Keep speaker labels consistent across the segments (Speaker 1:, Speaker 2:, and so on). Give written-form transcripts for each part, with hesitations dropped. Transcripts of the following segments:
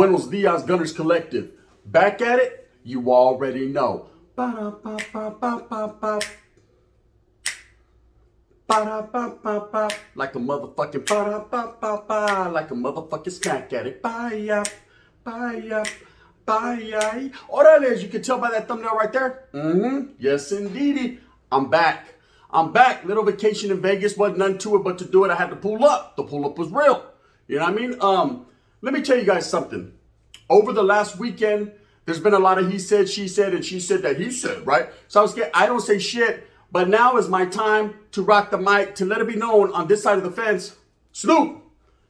Speaker 1: Buenos Dias Gunners Collective. Back at it, you already know. Ba-da-ba-ba-ba-ba-ba. Ba-da-ba-ba-ba. Like a motherfucking ba-da-ba-ba-ba. Like a motherfucking snack addict. Bye-ya, bye-ya, bye-ya. Orale, as you can tell by that thumbnail right there. Yes, indeedy. I'm back. Little vacation in Vegas. Wasn't nothing to it but to do it. I had to pull up. The pull up was real. You know what I mean? Let me tell you guys something. Over the last weekend, there's been a lot of he said, she said, and she said that he said, right? So I don't say shit, but now is my time to rock the mic, to let it be known on this side of the fence, Snoop,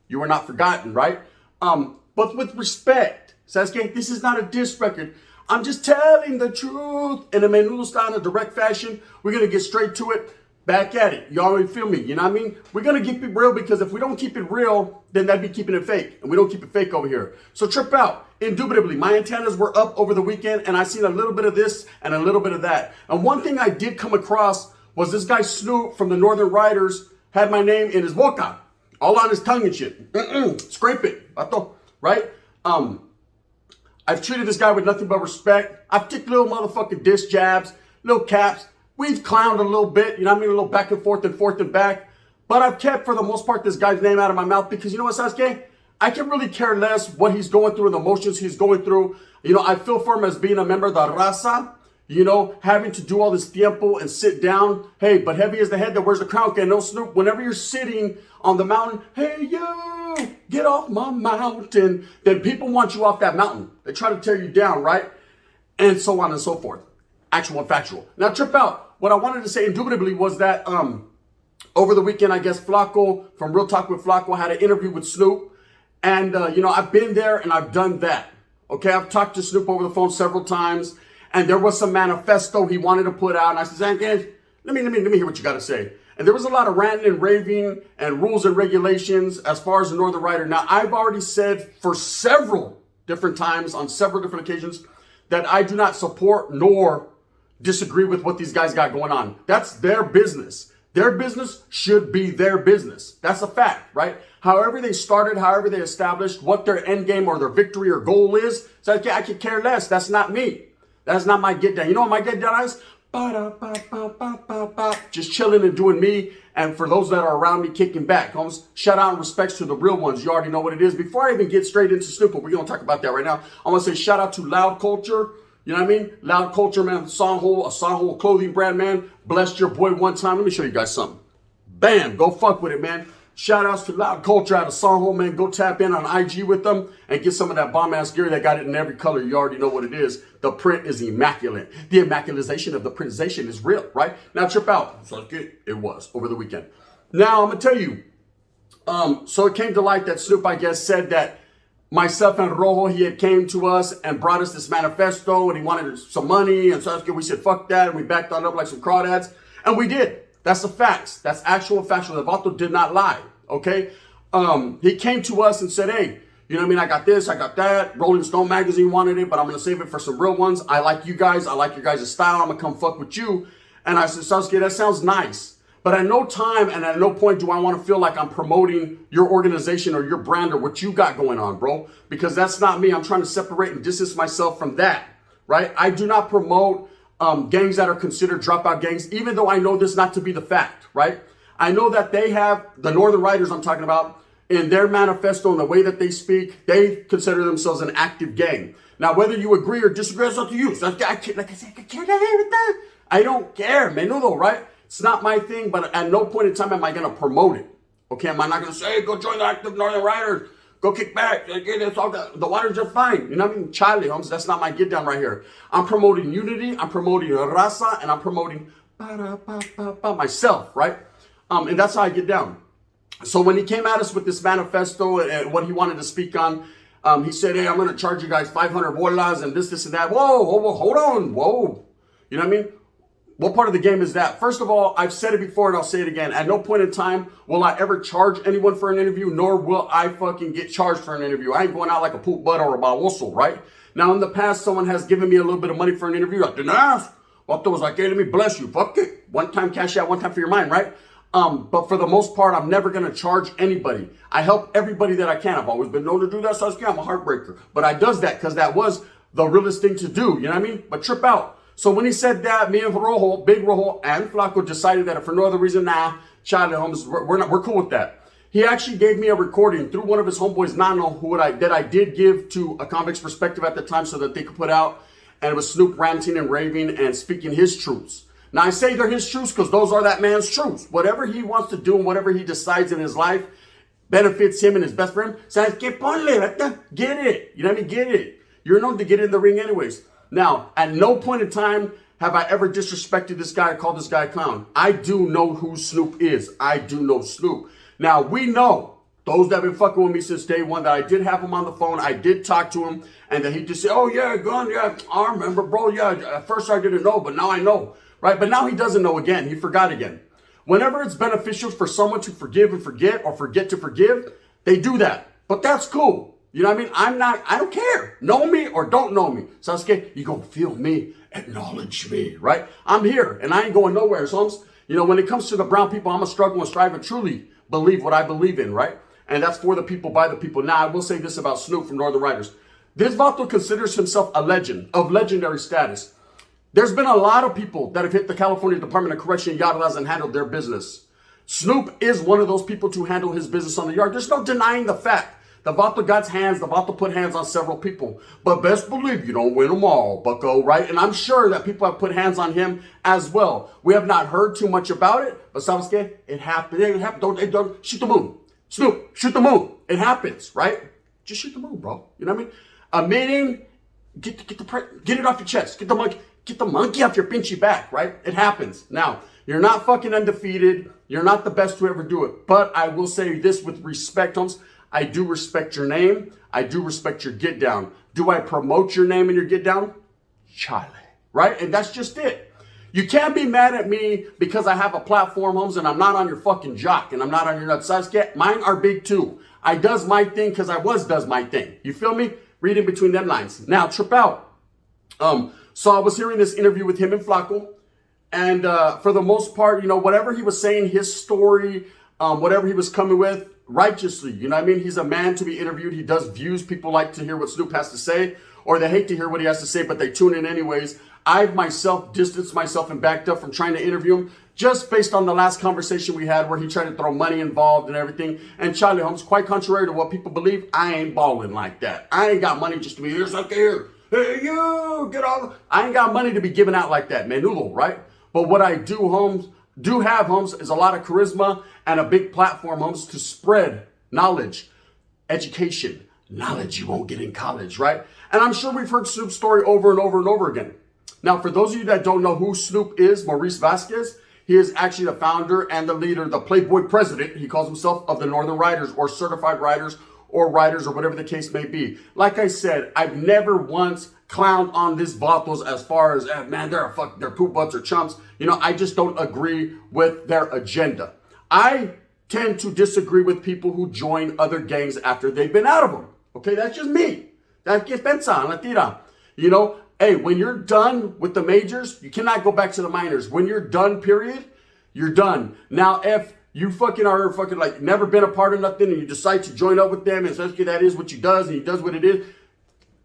Speaker 1: you are not forgotten, right? But with respect, Sasuke, this is not a diss record. I'm just telling the truth in a menudo style, in a direct fashion. We're going to get straight to it. Back at it. You already feel me? You know what I mean? We're going to keep it real, because if we don't keep it real, then that'd be keeping it fake. And we don't keep it fake over here. So trip out. Indubitably, my antennas were up over the weekend, and I seen a little bit of this and a little bit of that. And one thing I did come across was this guy Snoop from the Northern Riders had my name in his boca, all on his tongue and shit. Scrape it. Right? I've treated this guy with nothing but respect. I've taken little motherfucking diss jabs, little caps. We've clowned a little bit, you know what I mean? A little back and forth and back. But I've kept, for the most part, this guy's name out of my mouth, because you know what, Sasuke? I can really care less what he's going through and the emotions he's going through. You know, I feel for him as being a member of the raza, you know, having to do all this tiempo and sit down. Hey, but heavy is the head that wears the crown. Okay, no, Snoop, whenever you're sitting on the mountain, hey, yo, get off my mountain, then people want you off that mountain. They try to tear you down, right? And so on and so forth. Actual and factual. Now, trip out. What I wanted to say indubitably was that over the weekend, I guess Flacco from Real Talk with Flacco had an interview with Snoop. And, you know, I've been there and I've done that. Okay, I've talked to Snoop over the phone several times. And there was some manifesto he wanted to put out. And I said, Zach, let me hear what you got to say. And there was a lot of ranting and raving and rules and regulations as far as the Northern Rider. Now, I've already said for several different times on several different occasions that I do not support nor disagree with what these guys got going on. That's their business. Their business should be their business. That's a fact, right? However they started, however they established, what their end game or their victory or goal is, so I could care less. That's not me. That's not my get down. You know what my get down is? Just chilling and doing me. And for those that are around me, kicking back. Homes, shout out and respects to the real ones. You already know what it is. Before I even get straight into Snoop, we're going to talk about that right now. I want to say shout out to Loud Culture. You know what I mean? Loud Culture, man. Songho clothing brand, man. Blessed your boy one time. Let me show you guys something. Bam. Go fuck with it, man. Shout outs to Loud Culture out of Songho, man. Go tap in on IG with them and get some of that bomb ass gear. They got it in every color. You already know what it is. The print is immaculate. The immaculization of the printization is real, right? Now trip out. So it was over the weekend. Now I'm going to tell you. So it came to light that Snoop, I guess, said that myself and Rojo, he had came to us and brought us this manifesto and he wanted some money. And so we said, fuck that. And we backed on up like some crawdads. And we did. That's the facts. That's actual factual. The Vato did not lie. Okay. He came to us and said, hey, you know what I mean? I got this, I got that. Rolling Stone magazine wanted it, but I'm going to save it for some real ones. I like you guys. I like your guys' style. I'm going to come fuck with you. And I said, Sasuke, that sounds nice. But at no time and at no point do I want to feel like I'm promoting your organization or your brand or what you got going on, bro. Because that's not me. I'm trying to separate and distance myself from that, right? I do not promote gangs that are considered dropout gangs, even though I know this not to be the fact, right? I know that they have, the Northern Riders I'm talking about, in their manifesto and the way that they speak, they consider themselves an active gang. Now, whether you agree or disagree, it's up to you. So like I said, I can't with that. I don't care, menudo, right? It's not my thing, but at no point in time am I going to promote it. Okay, am I not going to say, hey, go join the active Northern Riders, go kick back, it's all the water's just fine. You know what I mean? Charlie, homes, that's not my get down right here. I'm promoting unity, I'm promoting raza, and I'm promoting myself, right? And that's how I get down. So when he came at us with this manifesto and what he wanted to speak on, he said, hey, I'm going to charge you guys 500 bolas and this, and that. Whoa, hold on. Whoa. You know what I mean? What part of the game is that? First of all, I've said it before and I'll say it again. At no point in time will I ever charge anyone for an interview, nor will I fucking get charged for an interview. I ain't going out like a poop butt or a baboso, right? Now, in the past, someone has given me a little bit of money for an interview. I didn't ask. What was like, hey, let me bless you. Fuck it. One time cash out, one time for your mind, right? But for the most part, I'm never going to charge anybody. I help everybody that I can. I've always been known to do that, so I'm a heartbreaker. But I does that because that was the realest thing to do, you know what I mean? But trip out. So when he said that, me and Rojo, Big Rojo, and Flaco decided that if for no other reason, Charlie Holmes, we're cool with that. He actually gave me a recording through one of his homeboys, Nano, that I did give to A Convict's Perspective at the time so that they could put out. And it was Snoop ranting and raving and speaking his truths. Now, I say they're his truths because those are that man's truths. Whatever he wants to do and whatever he decides in his life benefits him and is best for him. Says, get it. You know what I mean? Get it. You're known to get in the ring anyways. Now, at no point in time have I ever disrespected this guy or called this guy a clown. I do know who Snoop is. I do know Snoop. Now, we know, those that have been fucking with me since day one, that I did have him on the phone. I did talk to him. And that he just said, oh, yeah, gun, yeah, I remember, bro. Yeah, at first I didn't know, but now I know. Right? But now he doesn't know again. He forgot again. Whenever it's beneficial for someone to forgive and forget or forget to forgive, they do that. But that's cool. You know what I mean? I don't care. Know me or don't know me. Sasuke, you gonna feel me, acknowledge me, right? I'm here and I ain't going nowhere. So you know, when it comes to the brown people, I'm a struggle and strive and truly believe what I believe in, right? And that's for the people, by the people. Now, I will say this about Snoop from Northern Riders. This Vato considers himself a legend of legendary status. There's been a lot of people that have hit the California Department of Correction yardas and handled their business. Snoop is one of those people to handle his business on the yard. There's no denying the fact. The Vato got hands, the Vato put hands on several people. But best believe you don't win them all, bucko, right? And I'm sure that people have put hands on him as well. We have not heard too much about it, but Sasuke, it happened. It happened. Don't shoot the moon. Snoop, shoot the moon. It happens, right? Just shoot the moon, bro. You know what I mean? A meeting, get it off your chest. Get the monkey off your pinchy back, right? It happens. Now, you're not fucking undefeated. You're not the best to ever do it. But I will say this with respect, Holmes. I do respect your name. I do respect your get down. Do I promote your name and your get down? Charlie, right? And that's just it. You can't be mad at me because I have a platform, Holmes, and I'm not on your fucking jock and I'm not on your nuts. Sasuke, mine are big too. I does my thing because does my thing. You feel me? Reading between them lines. Now, trip out. So I was hearing this interview with him and Flaco. And for the most part, you know, whatever he was saying, his story, whatever he was coming with, righteously, you know what I mean? He's a man to be interviewed. He does views. People like to hear what Snoop has to say, or they hate to hear what he has to say, but they tune in anyways. I've myself distanced myself and backed up from trying to interview him just based on the last conversation we had where he tried to throw money involved and everything. And Charlie Holmes, quite contrary to what people believe, I ain't balling like that. I ain't got money just to be here, sucker here. Hey, you, get off. I ain't got money to be giving out like that, menudo, right? But what I do, Holmes, is a lot of charisma and a big platform, Holmes, to spread knowledge, education, knowledge you won't get in college, right? And I'm sure we've heard Snoop's story over and over and over again. Now, for those of you that don't know who Snoop is, Maurice Vasquez, he is actually the founder and the leader, the Playboy president, he calls himself, of the Northern Riders or certified riders or whatever the case may be. Like I said, I've never once clowned on this vatos as far as, man, they're poop butts or chumps. You know, I just don't agree with their agenda. I tend to disagree with people who join other gangs after they've been out of them. Okay, that's just me. That's que pensa, la tira. You know, hey, when you're done with the majors, you cannot go back to the minors. When you're done, period, you're done. Now, if you are like never been a part of nothing and you decide to join up with them and say that is what he does and he does what it is,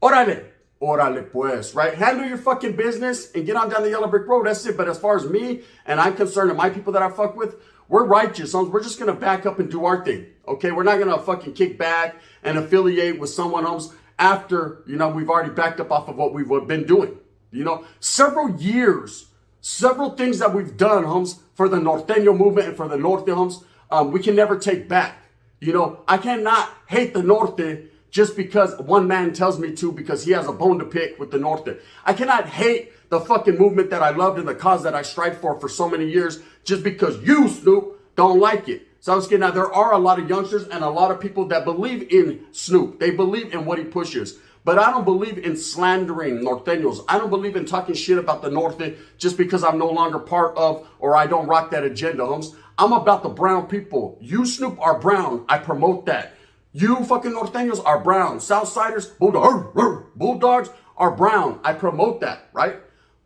Speaker 1: órale pues, right? Handle your fucking business and get on down the yellow brick road. That's it. But as far as me and I'm concerned and my people that I fuck with, we're righteous. We're just going to back up and do our thing. Okay? We're not going to fucking kick back and affiliate with someone else after, you know, we've already backed up off of what we've been doing. You know, several years, several things that we've done, Holmes, for the Norteño movement and for the Norte, Holmes, we can never take back. You know, I cannot hate the Norte just because one man tells me to because he has a bone to pick with the Norte. I cannot hate the fucking movement that I loved and the cause that I strived for so many years just because you, Snoop, don't like it. So I was getting, now there are a lot of youngsters and a lot of people that believe in Snoop. They believe in what he pushes. But I don't believe in slandering Norteños. I don't believe in talking shit about the Norte just because I'm no longer part of or I don't rock that agenda, Holmes. I'm about the brown people. You, Snoop, are brown. I promote that. You fucking Norteños are brown. Southsiders, bulldogs are brown. I promote that, right?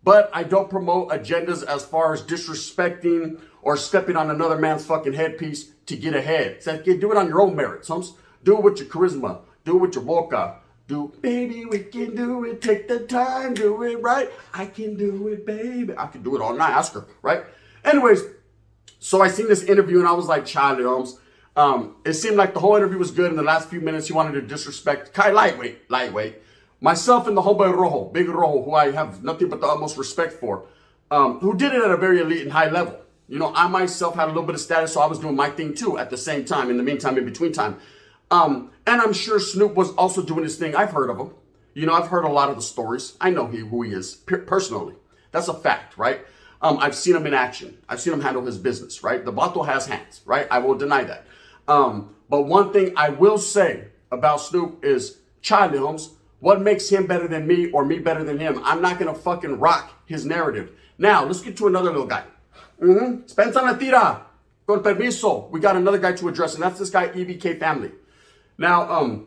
Speaker 1: But I don't promote agendas as far as disrespecting or stepping on another man's fucking headpiece to get ahead. It's like, do it on your own merits, homes. Do it with your charisma. Do it with your boca. Baby, we can do it. Take the time, do it right. I can do it, baby. I can do it all night. Ask her, right? Anyways, so I seen this interview and I was like, Charlie Holmes. It seemed like the whole interview was good. In the last few minutes, he wanted to disrespect Kai lightweight. Myself and the homeboy Rojo, Big Rojo, who I have nothing but the utmost respect for, who did it at a very elite and high level. You know, I myself had a little bit of status, so I was doing my thing too at the same time, in the meantime, in between time. And I'm sure Snoop was also doing his thing. I've heard of him. You know, I've heard a lot of the stories. I know who he is personally. That's a fact, right? I've seen him in action. I've seen him handle his business, right? The vato has hands, right? I will deny that. But one thing I will say about Snoop is, Charlie Holmes, what makes him better than me or me better than him? I'm not going to fucking rock his narrative. Now, let's get to another little guy. Spencer Natira, con permiso. We got another guy to address, and that's this guy, EBK family. Now,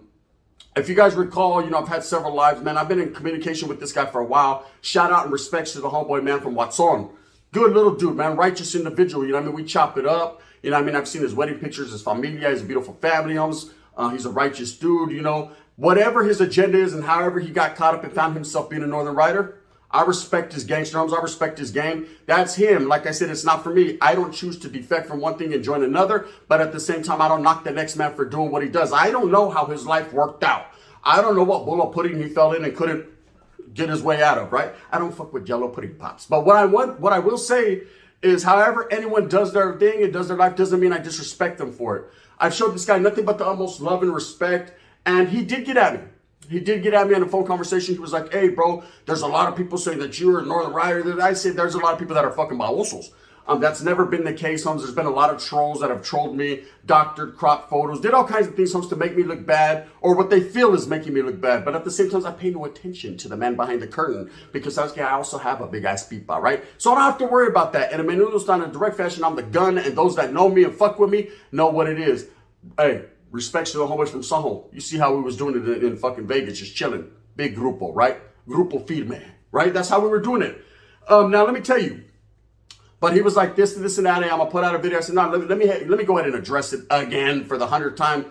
Speaker 1: if you guys recall, you know, I've had several lives, man. I've been in communication with this guy for a while. Shout out and respects to the homeboy, man, from Watson. Good little dude, man. Righteous individual. You know what I mean? We chop it up. You know what I mean? I've seen his wedding pictures, his familia. He's a beautiful family, homes. He's a righteous dude, you know. Whatever his agenda is and however he got caught up and found himself being a Northern Rider, I respect his gangster homes. I respect his game. That's him. Like I said, it's not for me. I don't choose to defect from one thing and join another. But at the same time, I don't knock the next man for doing what he does. I don't know how his life worked out. I don't know what bowl of pudding he fell in and couldn't get his way out of, right? I don't fuck with Jello pudding pops. But what I will say is, however anyone does their thing and does their life doesn't mean I disrespect them for it. I've showed this guy nothing but the utmost love and respect. And he did get at me. He did get at me in a phone conversation. He was like, hey, bro, there's a lot of people saying that you're a Northern Rider. I said there's a lot of people that are fucking babosos. That's never been the case, homes. There's been a lot of trolls that have trolled me, doctored, cropped photos, did all kinds of things, homes, to make me look bad, or what they feel is making me look bad. But at the same time, I pay no attention to the man behind the curtain, because I also have a big ass pipa, right? So I don't have to worry about that. And in Menudo's done in a direct fashion, I'm the gun, and those that know me and fuck with me know what it is. Hey, respects to the homeboys from Soho. You see how we was doing it in fucking Vegas, just chilling. Big grupo, right? Grupo firme, right? That's how we were doing it. Now, let me tell you. But he was like, this and that, and I'm going to put out a video. I said, no, let me go ahead and address it again for the 100th time,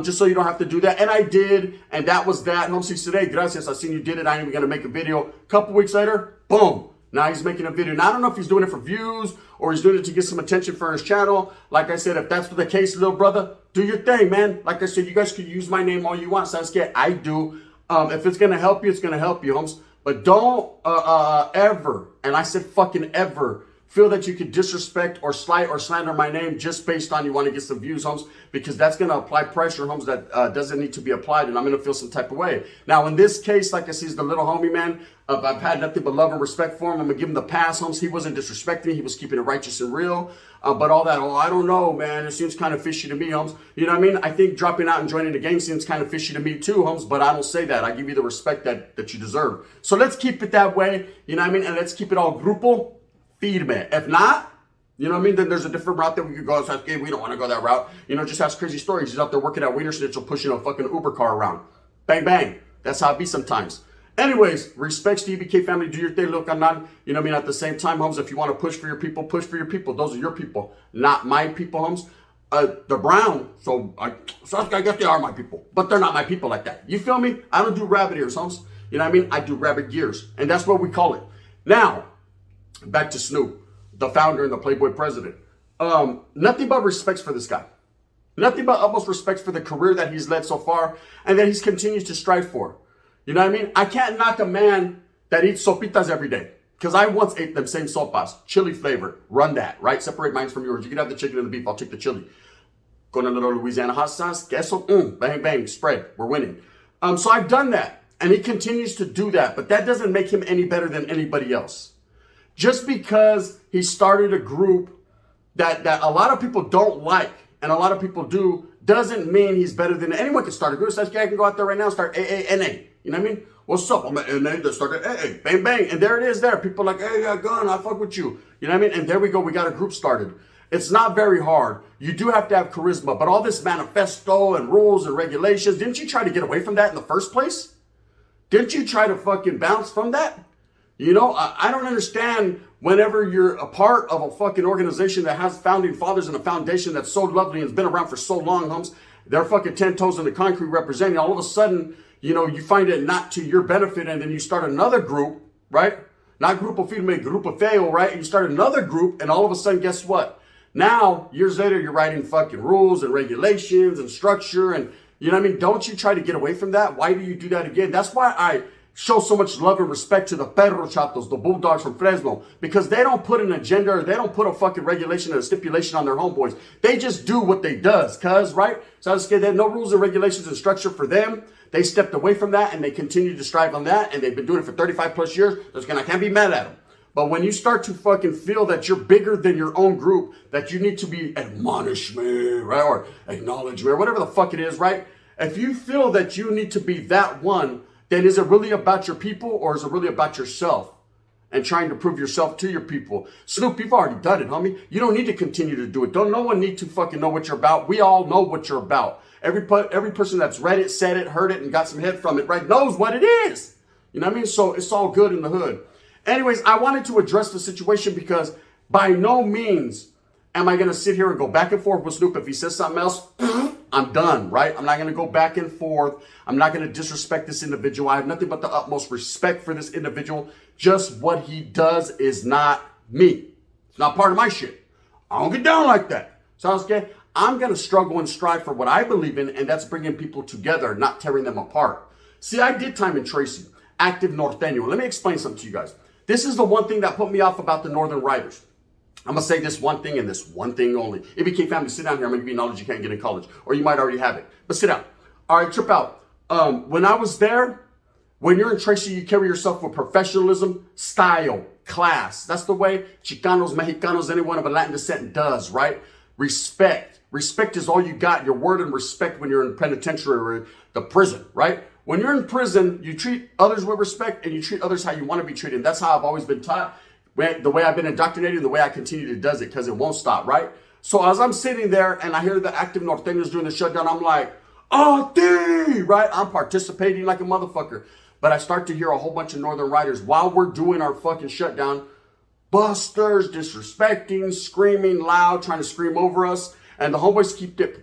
Speaker 1: just so you don't have to do that. And I did, and that was that. And he said, hey, gracias, I seen you did it. I ain't even going to make a video. A couple weeks later, boom. Now he's making a video. Now, I don't know if he's doing it for views or he's doing it to get some attention for his channel. Like I said, if that's the case, little brother, do your thing, man. Like I said, you guys could use my name all you want. Sasuke, I do. If it's going to help you, it's going to help you, homes. But don't ever, and I said fucking ever, feel that you could disrespect or slight or slander my name just based on you want to get some views, homes, because that's going to apply pressure, homes, that doesn't need to be applied, and I'm going to feel some type of way. Now, in this case, like I said, he's the little homie, man. I've had nothing but love and respect for him. I'm going to give him the pass, homes. He wasn't disrespecting me. He was keeping it righteous and real. But all that, I don't know, man. It seems kind of fishy to me, homes. You know what I mean? I think dropping out and joining the gang seems kind of fishy to me too, homes. But I don't say that. I give you the respect that you deserve. So let's keep it that way. You know what I mean? And let's keep it all grupo firme. If not, you know what I mean? Then there's a different route that we could go. So, hey, we don't want to go that route. You know, just has crazy stories. He's out there working at Wiener Schnitzel, pushing a fucking Uber car around. Bang, bang. That's how it be sometimes. Anyways, respects to EBK family. Do your thing. Look, I'm not, you know what I mean? At the same time, homes, if you want to push for your people, push for your people. Those are your people, not my people, homes. They're brown, so I guess they are my people. But they're not my people like that. You feel me? I don't do rabbit ears, homes. You know what I mean? I do rabbit gears. And that's what we call it. Now, back to Snoop, the founder and the Playboy president. Nothing but respects for this guy. Nothing but utmost respects for the career that he's led so far and that he's continues to strive for. You know what I mean? I can't knock a man that eats sopitas every day, because I once ate them same sopas, chili flavor. Run that, right? Separate mine from yours. You can have the chicken and the beef. I'll take the chili. Con a little Louisiana hot sauce, queso, bang, bang, spread. We're winning. So I've done that, and he continues to do that, but that doesn't make him any better than anybody else. Just because he started a group that a lot of people don't like and a lot of people do, doesn't mean he's better than anyone. Can start a group. So I can go out there right now and start AANA. You know what I mean? What's up? I'm an NA that started AA. Bang, bang. And there it is there. People are like, hey, I got a gun. I fuck with you. You know what I mean? And there we go. We got a group started. It's not very hard. You do have to have charisma. But all this manifesto and rules and regulations, didn't you try to get away from that in the first place? Didn't you try to fucking bounce from that? You know, I don't understand whenever you're a part of a fucking organization that has founding fathers and a foundation that's so lovely and has been around for so long, homes. They're fucking 10 toes in the concrete representing. All of a sudden, you know, you find it not to your benefit, and then you start another group, right? Not Grupo Firme, Grupo Feo, right? And you start another group, and all of a sudden, guess what? Now, years later, you're writing fucking rules and regulations and structure, and you know what I mean? Don't you try to get away from that? Why do you do that again? That's why I show so much love and respect to the Perro Chatos, the Bulldogs from Fresno, because they don't put an agenda, or they don't put a fucking regulation or a stipulation on their homeboys. They just do what they does, cuz, right? So I was scared. They had no rules and regulations and structure for them. They stepped away from that, and they continue to strive on that, and they've been doing it for 35 plus years. I can't be mad at them. But when you start to fucking feel that you're bigger than your own group, that you need to be admonishment, right? Or acknowledgement, or whatever the fuck it is, right? If you feel that you need to be that one, then is it really about your people, or is it really about yourself and trying to prove yourself to your people? Snoop, you've already done it, homie. You don't need to continue to do it. No one need to fucking know what you're about. We all know what you're about. Every person that's read it, said it, heard it, and got some head from it, right, knows what it is. You know what I mean? So it's all good in the hood. Anyways, I wanted to address the situation because by no means am I going to sit here and go back and forth with Snoop. If he says something else, I'm done, right? I'm not going to go back and forth. I'm not going to disrespect this individual. I have nothing but the utmost respect for this individual. Just what he does is not me. It's not part of my shit. I don't get down like that. Sounds good? I'm going to struggle and strive for what I believe in, and that's bringing people together, not tearing them apart. See, I did time in Tracy, active Norteño. Let me explain something to you guys. This is the one thing that put me off about the Northern Riders. I'm going to say this one thing and this one thing only. ABK family, sit down here. I'm going to give you knowledge you can't get in college, or you might already have it. But sit down. All right, trip out. When I was there, when you're in Tracy, you carry yourself with professionalism, style, class. That's the way Chicanos, Mexicanos, anyone of a Latin descent does, right? Respect. Respect is all you got. Your word and respect when you're in penitentiary or the prison, right? When you're in prison, you treat others with respect, and you treat others how you want to be treated. That's how I've always been taught. The way I've been indoctrinated, and the way I continue to do it, because it won't stop, right? So as I'm sitting there and I hear the active Norteños doing the shutdown, I'm like, oh, D, right? I'm participating like a motherfucker. But I start to hear a whole bunch of Northern Riders while we're doing our fucking shutdown, busters, disrespecting, screaming loud, trying to scream over us. And the homeboys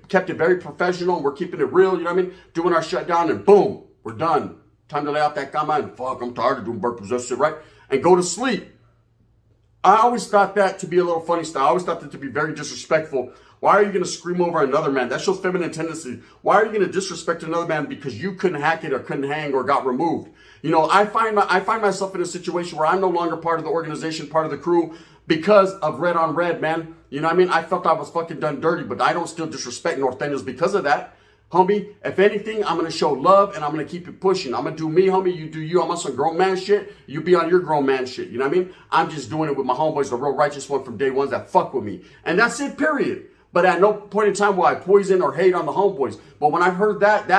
Speaker 1: kept it very professional. We're keeping it real, you know what I mean? Doing our shutdown, and boom, we're done. Time to lay out that cama and fuck, I'm tired of doing burp possessive, right? And go to sleep. I always thought that to be a little funny style. I always thought that to be very disrespectful. Why are you going to scream over another man? That shows feminine tendencies. Why are you going to disrespect another man because you couldn't hack it or couldn't hang or got removed? You know, I find myself in a situation where I'm no longer part of the organization, part of the crew, because of red on red, man. You know what I mean? I felt I was fucking done dirty, but I don't still disrespect Norteños because of that. Homie, if anything, I'm going to show love, and I'm going to keep it pushing. I'm going to do me, homie. You do you. I'm on some grown man shit. You be on your grown man shit. You know what I mean? I'm just doing it with my homeboys, the real righteous one from day ones that fuck with me. And that's it, period. But at no point in time will I poison or hate on the homeboys. But when I heard that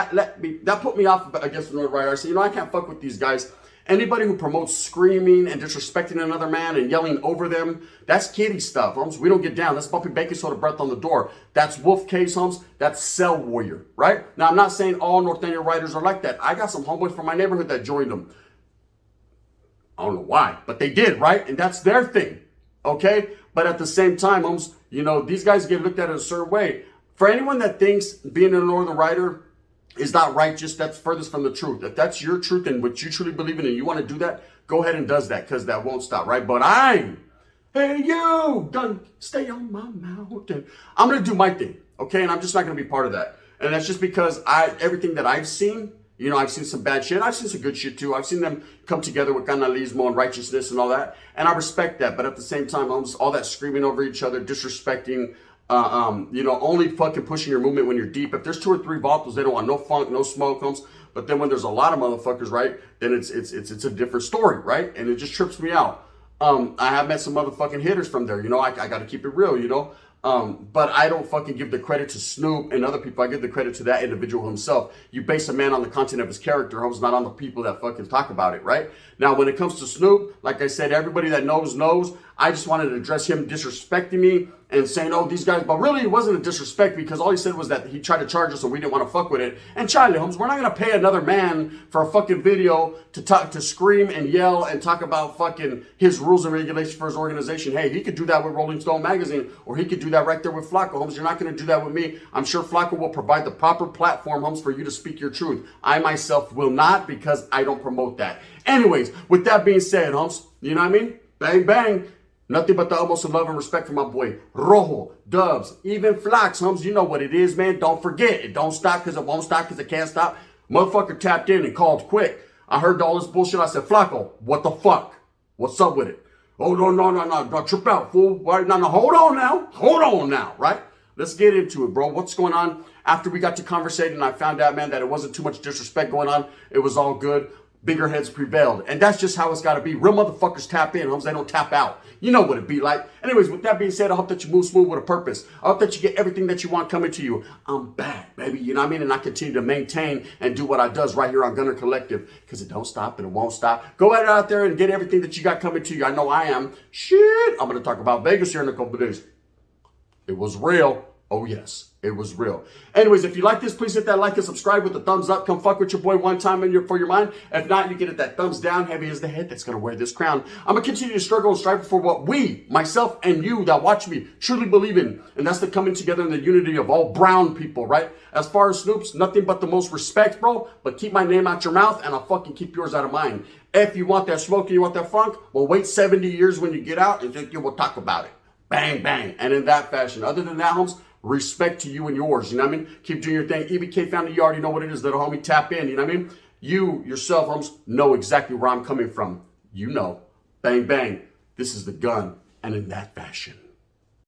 Speaker 1: put me off against the North Rider. I said, you know, I can't fuck with these guys. Anybody who promotes screaming and disrespecting another man and yelling over them, that's kiddie stuff, homes. We don't get down. That's bumping baking soda breath on the door. That's wolf case, homes. That's cell warrior, right? Now, I'm not saying all Norteño riders are like that. I got some homeboys from my neighborhood that joined them. I don't know why, but they did, right? And that's their thing, okay? But at the same time, homes, you know, these guys get looked at a certain way. For anyone that thinks being a Northern Rider is not righteous, that's furthest from the truth. If that's your truth and what you truly believe in and you want to do that, go ahead and does that, because that won't stop, right? But hey you, done, stay on my mountain. I'm going to do my thing, okay? And I'm just not going to be part of that. And that's just because everything that I've seen, you know, I've seen some bad shit. I've seen some good shit too. I've seen them come together with canalismo and righteousness and all that. And I respect that. But at the same time, all that screaming over each other, disrespecting, you know, only fucking pushing your movement when you're deep. If there's 2 or 3 vaults, they don't want no funk, no smoke comes. But then when there's a lot of motherfuckers, right, then it's a different story, right? And it just trips me out. I have met some motherfucking hitters from there, you know. I got to keep it real, you know. But I don't fucking give the credit to Snoop and other people. I give the credit to that individual himself. You base a man on the content of his character, not on the people that fucking talk about it, right? Now, when it comes to Snoop, like I said, everybody that knows. I just wanted to address him disrespecting me and saying, oh, these guys, but really it wasn't a disrespect because all he said was that he tried to charge us and we didn't want to fuck with it. And Charlie Holmes, we're not going to pay another man for a fucking video to scream and yell and talk about fucking his rules and regulations for his organization. Hey, he could do that with Rolling Stone magazine, or he could do that right there with Flacco. Holmes, you're not going to do that with me. I'm sure Flacco will provide the proper platform, Holmes, for you to speak your truth. I myself will not, because I don't promote that. Anyways, with that being said, Holmes, you know what I mean? Bang, bang. Nothing but the utmost love and respect for my boy Rojo, Dubs, even Flax, Holmes. You know what it is, man. Don't forget. It don't stop because it won't stop because it can't stop. Motherfucker tapped in and called quick. I heard all this bullshit. I said, Flacco, what the fuck? What's up with it? Oh, no. Don't trip out, fool. Right? No, hold on now. Hold on now, right? Let's get into it, bro. What's going on? After we got to conversating, I found out, man, that it wasn't too much disrespect going on. It was all good. Bigger heads prevailed. And that's just how it's got to be. Real motherfuckers tap in, Holmes. They don't tap out. You know what it be like. Anyways, with that being said, I hope that you move smooth with a purpose. I hope that you get everything that you want coming to you. I'm back, baby. You know what I mean? And I continue to maintain and do what I does right here on Gunner Collective, because it don't stop and it won't stop. Go ahead out there and get everything that you got coming to you. I know I am. Shit. I'm going to talk about Vegas here in a couple of days. It was real. Oh, yes, it was real. Anyways, if you like this, please hit that like and subscribe with the thumbs up. Come fuck with your boy one time for your mind. If not, you get it that thumbs down. Heavy is the head that's going to wear this crown. I'm going to continue to struggle and strive for what we, myself and you that watch me, truly believe in. And that's the coming together in the unity of all brown people, right? As far as Snoop's, nothing but the most respect, bro. But keep my name out your mouth and I'll fucking keep yours out of mine. If you want that smoke and you want that funk, well, wait 70 years when you get out and then we'll talk about it. Bang, bang. And in that fashion. Other than that, Holmes, respect to you and yours, you know what I mean? Keep doing your thing. EBK family, you already know what it is, little homie. Tap in, you know what I mean? You, yourself, Holmes, know exactly where I'm coming from. You know. Bang, bang. This is the gun. And in that fashion.